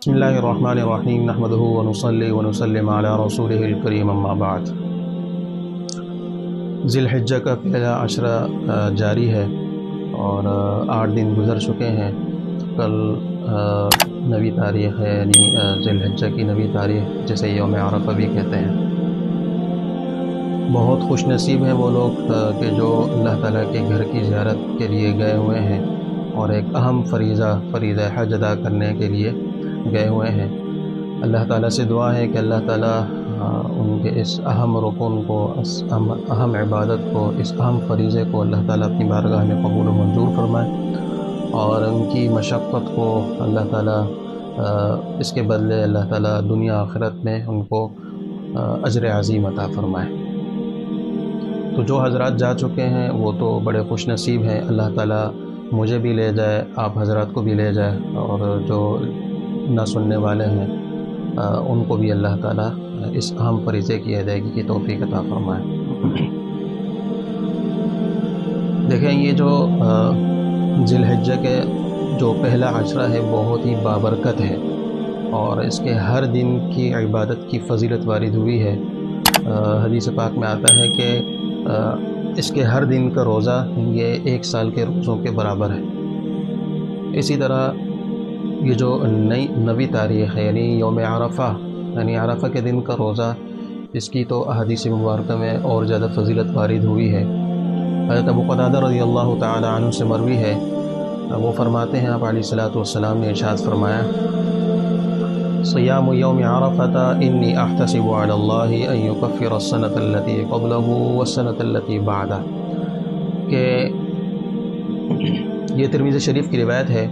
بسم اللہ الرحمن الرحیم نحمدہ ونصلی ونسلم علی رسولہ الکریم اما بعد۔ ذی الحجہ کا پہلا عشرہ جاری ہے اور 8 دن گزر چکے ہیں۔ کل نویں تاریخ ہے، یعنی ذی الحجہ کی نویں تاریخ، جسے یوم عرفہ بھی کہتے ہیں۔ بہت خوش نصیب ہیں وہ لوگ کہ جو اللہ تعالیٰ کے گھر کی زیارت کے لیے گئے ہوئے ہیں اور ایک اہم فریضہ حج ادا کرنے کے لیے گئے ہوئے ہیں۔ اللہ تعالیٰ سے دعا ہے کہ اللہ تعالیٰ ان کے اس اہم رکن کو، اس اہم عبادت کو، اس اہم فریضے کو اللہ تعالیٰ اپنی بارگاہ میں قبول و منظور فرمائے، اور ان کی مشقت کو اللہ تعالیٰ اس کے بدلے اللہ تعالیٰ دنیا آخرت میں ان کو اجر عظیم عطا فرمائے۔ تو جو حضرات جا چکے ہیں وہ تو بڑے خوش نصیب ہیں، اللہ تعالیٰ مجھے بھی لے جائے، آپ حضرات کو بھی لے جائے، اور جو نہ سننے والے ہیں ان کو بھی اللہ تعالیٰ اس اہم فریضے کی ادائیگی کی توفیق عطا فرمائے۔ دیکھیں، یہ جو ذی الحجہ کے جو پہلا عشرہ ہے بہت ہی بابرکت ہے، اور اس کے ہر دن کی عبادت کی فضیلت وارد ہوئی ہے۔ حدیث پاک میں آتا ہے کہ اس کے ہر دن کا روزہ یہ 1 سال کے روزوں کے برابر ہے۔ اسی طرح یہ جو نویں تاریخ ہے، یعنی یوم عرفہ، یعنی عرفہ کے دن کا روزہ، اس کی تو احادیث مبارکہ میں اور زیادہ فضیلت وارد ہوئی ہے۔ حضرت ابو قتادہ رضی اللہ تعالی عنہ سے مروی ہے، وہ فرماتے ہیں آپ علیہ الصلوۃ والسلام نے ارشاد فرمایا، صیام یوم عرفہ انی احتسب علی اللہ ان یکفر السنۃ التی قبلہ والسنۃ التی بعدہ، کہ یہ ترمذی شریف کی روایت ہے۔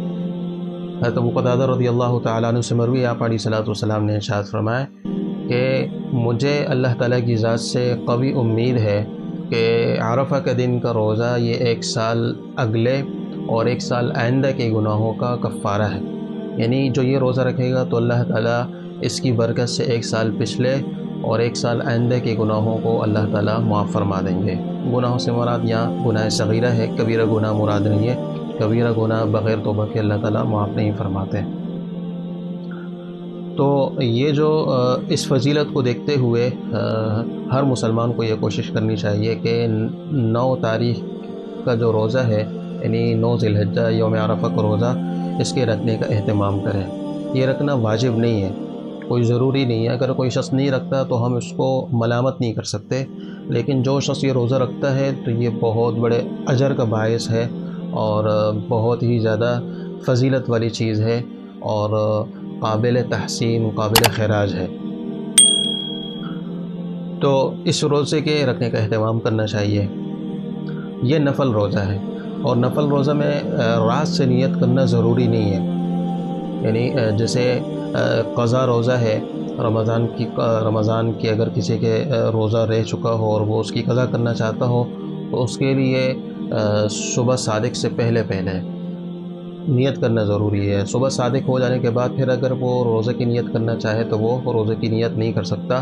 حضرت ابو قتادہ رضی اللہ تعالیٰ عنہ سے مروی آپ علیہ الصلوۃ والسلام نے ارشاد فرمایا کہ مجھے اللہ تعالیٰ کی ذات سے قوی امید ہے کہ عرفہ کا دن کا روزہ یہ 1 سال اگلے اور 1 سال آئندہ کے گناہوں کا کفارہ ہے۔ یعنی جو یہ روزہ رکھے گا تو اللہ تعالیٰ اس کی برکت سے 1 سال پچھلے اور 1 سال آئندہ کے گناہوں کو اللہ تعالیٰ معاف فرما دیں گے۔ گناہوں سے مراد یہاں گناہ صغیرہ ہے، کبیرہ گناہ مراد نہیں ہے۔ کبیرہ گناہ بغیر توبہ کے اللہ تعالیٰ معاف نہیں فرماتے۔ تو یہ جو اس فضیلت کو دیکھتے ہوئے ہر مسلمان کو یہ کوشش کرنی چاہیے کہ 9 تاریخ کا جو روزہ ہے، یعنی 9 ذی الحجہ یوم عرفہ کا روزہ، اس کے رکھنے کا اہتمام کریں۔ یہ رکھنا واجب نہیں ہے، کوئی ضروری نہیں ہے۔ اگر کوئی شخص نہیں رکھتا تو ہم اس کو ملامت نہیں کر سکتے، لیکن جو شخص یہ روزہ رکھتا ہے تو یہ بہت بڑے اجر کا باعث ہے اور بہت ہی زیادہ فضیلت والی چیز ہے، اور قابل تحسین، قابل خراج ہے۔ تو اس روزے کے رکھنے کا اہتمام کرنا چاہیے۔ یہ نفل روزہ ہے، اور نفل روزہ میں رات سے نیت کرنا ضروری نہیں ہے۔ یعنی جیسے قضا روزہ ہے، رمضان کی اگر کسی کے روزہ رہ چکا ہو اور وہ اس کی قضا کرنا چاہتا ہو تو اس کے لیے صبح صادق سے پہلے نیت کرنا ضروری ہے۔ صبح صادق ہو جانے کے بعد پھر اگر وہ روزے کی نیت کرنا چاہے تو وہ روزے کی نیت نہیں کر سکتا۔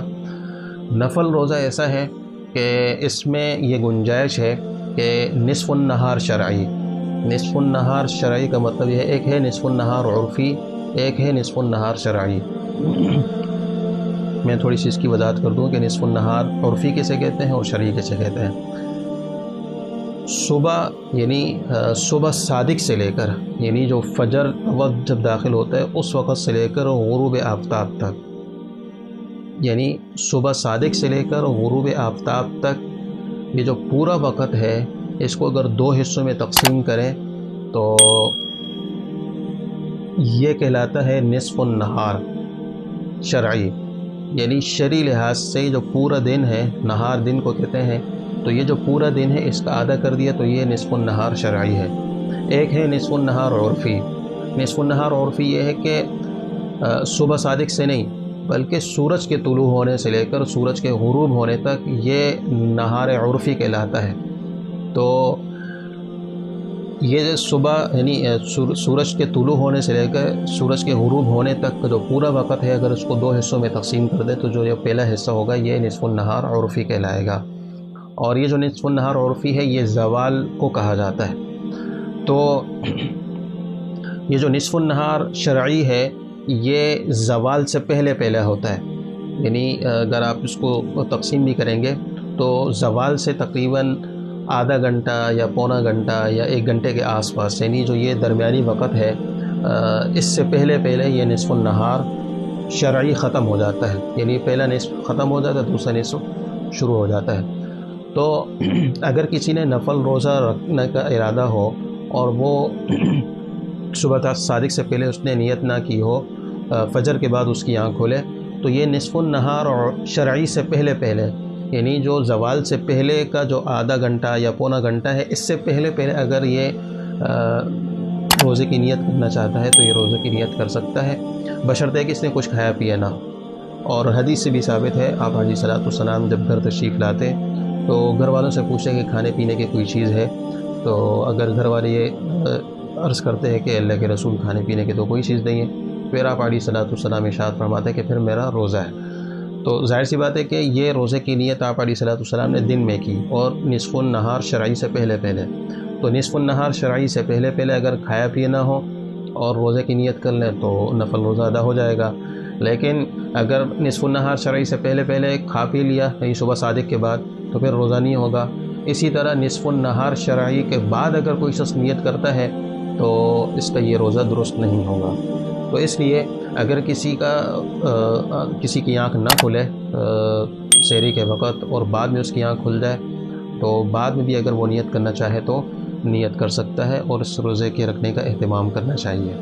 نفل روزہ ایسا ہے کہ اس میں یہ گنجائش ہے کہ نصف النہار شرعی، نصف النہار شرعی کا مطلب یہ ہے، ایک ہے نصف النہار عرفی، ایک ہے نصف النہار شرعی۔ میں تھوڑی سی اس کی وضاحت کر دوں کہ نصف النہار عرفی کیسے کہتے ہیں اور شرعی کیسے کہتے ہیں۔ صبح، یعنی صبح صادق سے لے کر، یعنی جو فجر وقت جب داخل ہوتا ہے اس وقت سے لے کر غروب آفتاب تک، یعنی صبح صادق سے لے کر غروب آفتاب تک، یہ جو پورا وقت ہے اس کو اگر 2 حصوں میں تقسیم کریں تو یہ کہلاتا ہے نصف النہار شرعی۔ یعنی شرعی لحاظ سے جو پورا دن ہے، نہار دن کو کہتے ہیں، تو یہ جو پورا دن ہے اس کا آدھا کر دیا تو یہ نصف النہار شرعی ہے۔ ایک ہے نصف النہار عرفی۔ نصف النہار عرفی یہ ہے کہ صبح صادق سے نہیں بلکہ سورج کے طلوع ہونے سے لے کر سورج کے غروب ہونے تک یہ نہار عرفی کہلاتا ہے۔ تو یہ صبح، یعنی سورج کے طلوع ہونے سے لے کر سورج کے غروب ہونے تک کا جو پورا وقت ہے، اگر اس کو 2 حصوں میں تقسیم کر دے تو جو یہ پہلا حصہ ہوگا یہ نصف النہار عرفی کہلائے گا۔ اور یہ جو نصف النہار عرفی ہے یہ زوال کو کہا جاتا ہے۔ تو یہ جو نصف النہار شرعی ہے یہ زوال سے پہلے پہلے ہوتا ہے، یعنی اگر آپ اس کو تقسیم بھی کریں گے تو زوال سے تقریباً آدھا گھنٹہ یا پونا گھنٹہ یا 1 گھنٹے کے آس پاس، یعنی جو یہ درمیانی وقت ہے اس سے پہلے پہلے یہ نصف النہار شرعی ختم ہو جاتا ہے، یعنی پہلا نصف ختم ہو جاتا ہے، دوسرا نصف شروع ہو جاتا ہے۔ تو اگر کسی نے نفل روزہ رکھنے کا ارادہ ہو اور وہ صبح صادق سے پہلے اس نے نیت نہ کی ہو، فجر کے بعد اس کی آنکھ کھولے، تو یہ نصف النہار اور شرعی سے پہلے پہلے، یعنی جو زوال سے پہلے کا جو آدھا گھنٹہ یا پونا گھنٹہ ہے، اس سے پہلے پہلے اگر یہ روزے کی نیت کرنا چاہتا ہے تو یہ روزے کی نیت کر سکتا ہے، بشرطے کہ اس نے کچھ کھایا پیا نہ ہو۔ اور حدیث سے بھی ثابت ہے، آپ علیہ الصلوۃ والسلام جب گھر تشریف لاتے تو گھر والوں سے پوچھیں کہ کھانے پینے کی کوئی چیز ہے، تو اگر گھر والے یہ عرض کرتے ہیں کہ اللہ کے رسول کھانے پینے کی تو کوئی چیز نہیں ہے، پھر آپ علیہ الصلوۃ والسلام ارشاد فرماتے ہیں کہ پھر میرا روزہ ہے۔ تو ظاہر سی بات ہے کہ یہ روزے کی نیت آپ علیہ الصلوۃ والسلام نے دن میں کی اور نصف النہار شرعی سے پہلے پہلے، تو نصف النہار شرعی سے پہلے پہلے اگر کھایا پیا نہ ہو اور روزے کی نیت کر لیں تو نفل روزہ ادا ہو جائے گا۔ لیکن اگر نصف النہار شرعی سے پہلے پہلے کھا پی لیا، یعنی صبح صادق کے بعد، تو پھر روزہ نہیں ہوگا۔ اسی طرح نصف النہار شرعی کے بعد اگر کوئی شخص نیت کرتا ہے تو اس کا یہ روزہ درست نہیں ہوگا۔ تو اس لیے اگر کسی کی آنکھ نہ کھلے سحری کے وقت اور بعد میں اس کی آنکھ کھل جائے تو بعد میں بھی اگر وہ نیت کرنا چاہے تو نیت کر سکتا ہے اور اس روزے کے رکھنے کا اہتمام کرنا چاہیے۔